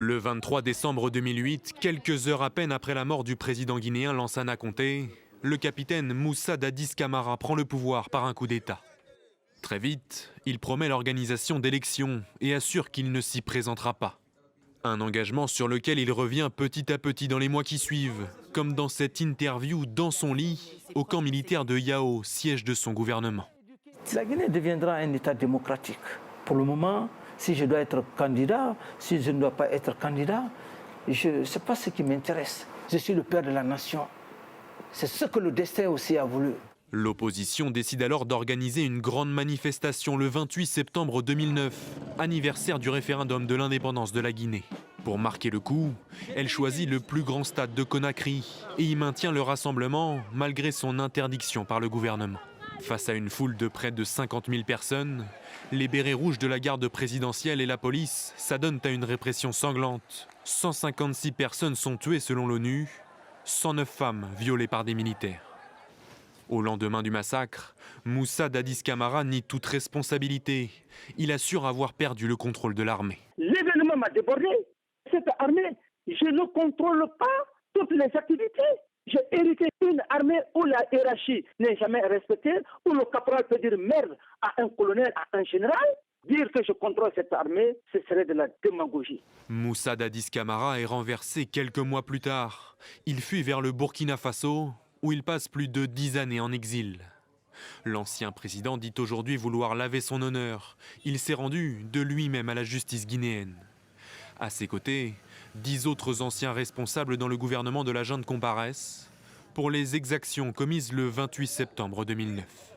Le 23 décembre 2008, quelques heures à peine après la mort du président guinéen Lansana Conté, le capitaine Moussa Dadis Camara prend le pouvoir par un coup d'État. Très vite, il promet l'organisation d'élections et assure qu'il ne s'y présentera pas. Un engagement sur lequel il revient petit à petit dans les mois qui suivent, comme dans cette interview dans son lit, au camp militaire de Yao, siège de son gouvernement. La Guinée deviendra un État démocratique. Pour le moment, si je dois être candidat, si je ne dois pas être candidat, ce n'est pas ce qui m'intéresse. Je suis le père de la nation. C'est ce que le destin aussi a voulu. L'opposition décide alors d'organiser une grande manifestation le 28 septembre 2009, anniversaire du référendum de l'indépendance de la Guinée. Pour marquer le coup, elle choisit le plus grand stade de Conakry et y maintient le rassemblement malgré son interdiction par le gouvernement. Face à une foule de près de 50 000 personnes, les bérets rouges de la garde présidentielle et la police s'adonnent à une répression sanglante. 156 personnes sont tuées selon l'ONU, 109 femmes violées par des militaires. Au lendemain du massacre, Moussa Dadis Camara nie toute responsabilité. Il assure avoir perdu le contrôle de l'armée. L'événement m'a débordé. Cette armée, je ne contrôle pas toutes les activités. J'ai hérité d'une armée où la hiérarchie n'est jamais respectée, où le caporal peut dire merde à un colonel, à un général. Dire que je contrôle cette armée, ce serait de la démagogie. Moussa Dadis Camara est renversé quelques mois plus tard. Il fuit vers le Burkina Faso, où il passe plus de 10 années en exil. L'ancien président dit aujourd'hui vouloir laver son honneur. Il s'est rendu de lui-même à la justice guinéenne. À ses côtés, 10 autres anciens responsables dans le gouvernement de la junte comparaissent pour les exactions commises le 28 septembre 2009.